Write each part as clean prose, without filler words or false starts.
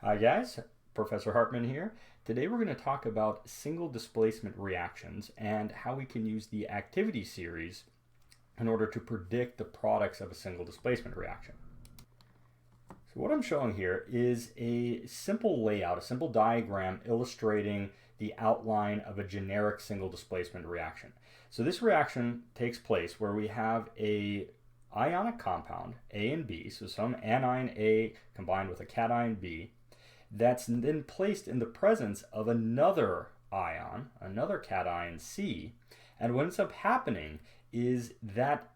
Hi guys, Professor Hartman here. Today we're going to talk about single displacement reactions and how we can use the activity series in order to predict the products of a single displacement reaction. So what I'm showing here is a simple layout, a simple diagram illustrating the outline of a generic single displacement reaction. So this reaction takes place where we have a ionic compound, A and B, so some anion A combined with a cation B, that's then placed in the presence of another ion, another cation C, and what ends up happening is that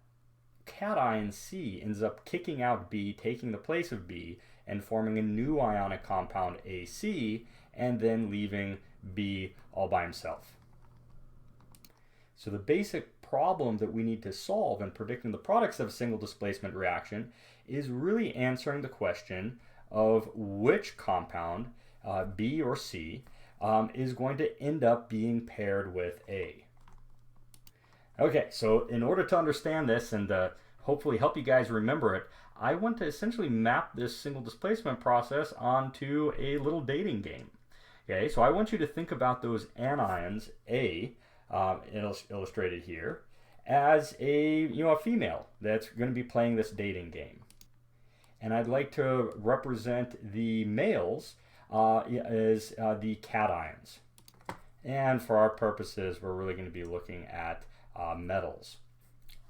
cation C ends up kicking out B, taking the place of B, and forming a new ionic compound AC, and then leaving B all by himself. So the basic problem that we need to solve in predicting the products of a single displacement reaction is really answering the question of which compound, B or C, is going to end up being paired with A. Okay, so in order to understand this and hopefully help you guys remember it, I want to essentially map this single displacement process onto a little dating game. Okay, so I want you to think about those anions, A, illustrated here, as a female that's going to be playing this dating game. And I'd like to represent the males as the cations. And for our purposes, we're really going to be looking at metals.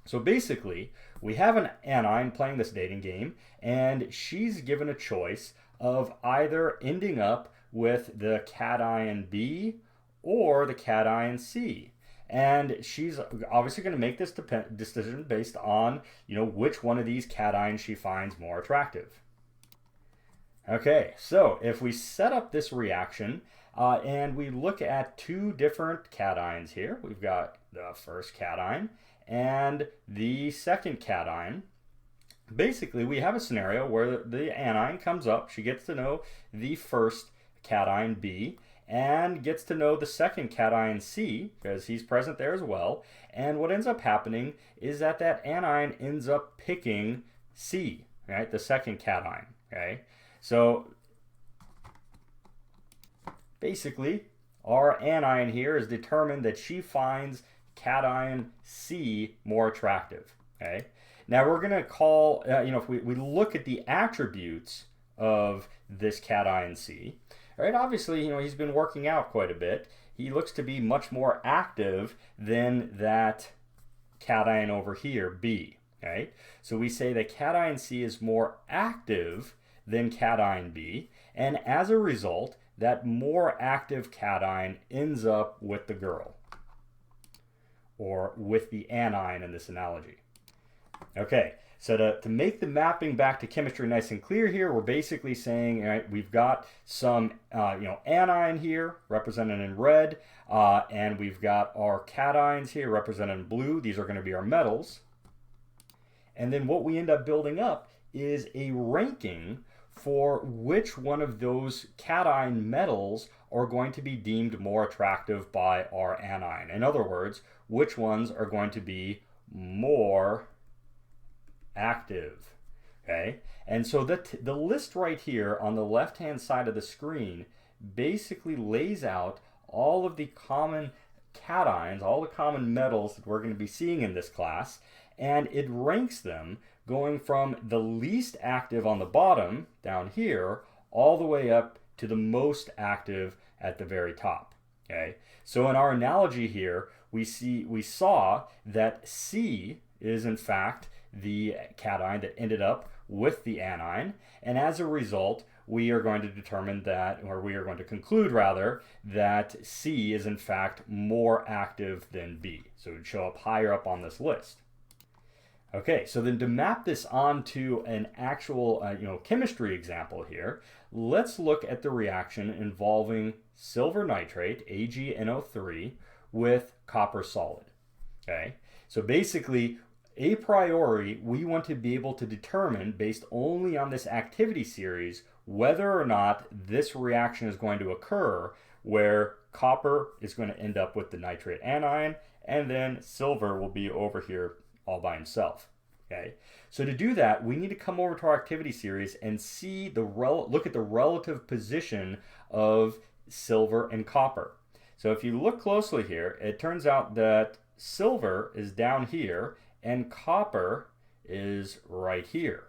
So basically, we have an anion playing this dating game, and she's given a choice of either ending up with the cation B or the cation C. And she's obviously going to make this decision based on, which one of these cations she finds more attractive. Okay, so if we set up this reaction and we look at two different cations here, we've got the first cation and the second cation. Basically, we have a scenario where the anion comes up, she gets to know the first cation B, and gets to know the second cation C, because he's present there as well. And what ends up happening is that anion ends up picking C, right, the second cation. Okay, so basically our anion here is determined that she finds cation C more attractive. Okay, now we're going to call, if we look at the attributes of this cation C, right, obviously, he's been working out quite a bit. He looks to be much more active than that cation over here, B. Okay? So we say that cation C is more active than cation B, and as a result, that more active cation ends up with the girl, or with the anion in this analogy. Okay, so to make the mapping back to chemistry nice and clear here, we're basically saying, all right, we've got some anion here represented in red, and we've got our cations here represented in blue. These are going to be our metals. And then what we end up building up is a ranking for which one of those cation metals are going to be deemed more attractive by our anion. In other words, which ones are going to be more active. Okay, and so the list right here on the left hand side of the screen basically lays out all of the common cations, all the common metals that we're going to be seeing in this class, and it ranks them going from the least active on the bottom down here all the way up to the most active at the very top. Okay, so in our analogy here, we saw that C is in fact the cation that ended up with the anion, and as a result we are going to determine that, or we are going to conclude rather, that C is in fact more active than B, so it would show up higher up on this list. Okay, so then to map this onto an actual chemistry example here, let's look at the reaction involving silver nitrate, AgNO3, with copper solid. Okay, so basically a priori, we want to be able to determine, based only on this activity series, whether or not this reaction is going to occur where copper is going to end up with the nitrate anion, and then silver will be over here all by himself. Okay, so to do that, we need to come over to our activity series and see look at the relative position of silver and copper. So if you look closely here, it turns out that silver is down here and copper is right here.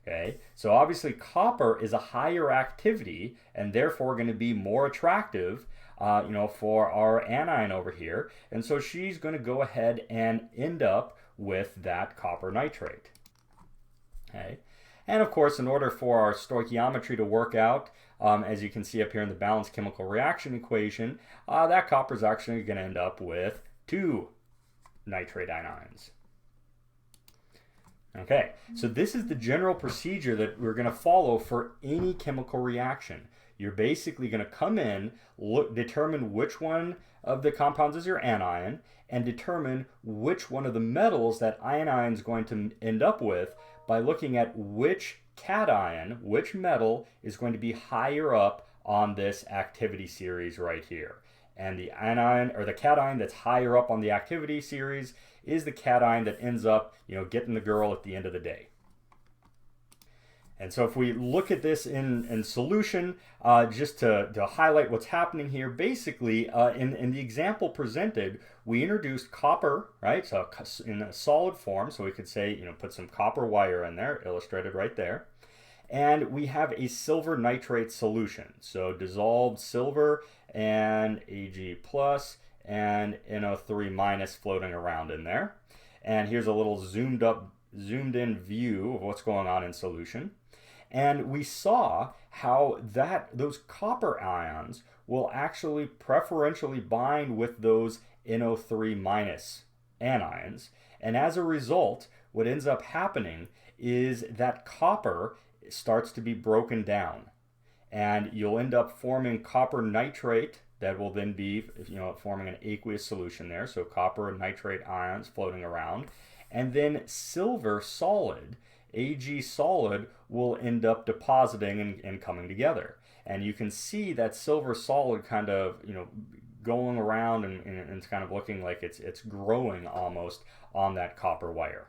Okay, so obviously copper is a higher activity and therefore going to be more attractive for our anion over here. And so she's going to go ahead and end up with that copper nitrate. Okay, and of course, in order for our stoichiometry to work out, as you can see up here in the balanced chemical reaction equation, that copper is actually going to end up with 2 nitrate anions. Okay, so this is the general procedure that we're going to follow for any chemical reaction. You're basically going to come in, determine which one of the compounds is your anion, and determine which one of the metals that anion is going to end up with by looking at which cation, which metal, is going to be higher up on this activity series right here. And the anion, or the cation that's higher up on the activity series, is the cation that ends up, getting the girl at the end of the day. And so if we look at this in solution, just to highlight what's happening here, basically in the example presented, we introduced copper, right? So in a solid form, so we could say, put some copper wire in there, illustrated right there. And we have a silver nitrate solution. So dissolved silver and Ag plus and NO3 minus floating around in there. And here's a little zoomed in view of what's going on in solution. And we saw how those copper ions will actually preferentially bind with those NO3 minus anions. And as a result, what ends up happening is that copper starts to be broken down. And you'll end up forming copper nitrate that will then be, forming an aqueous solution there. So copper and nitrate ions floating around. And then silver solid, Ag solid, will end up depositing and coming together. And you can see that silver solid kind of, going around and it's kind of looking like it's growing almost on that copper wire.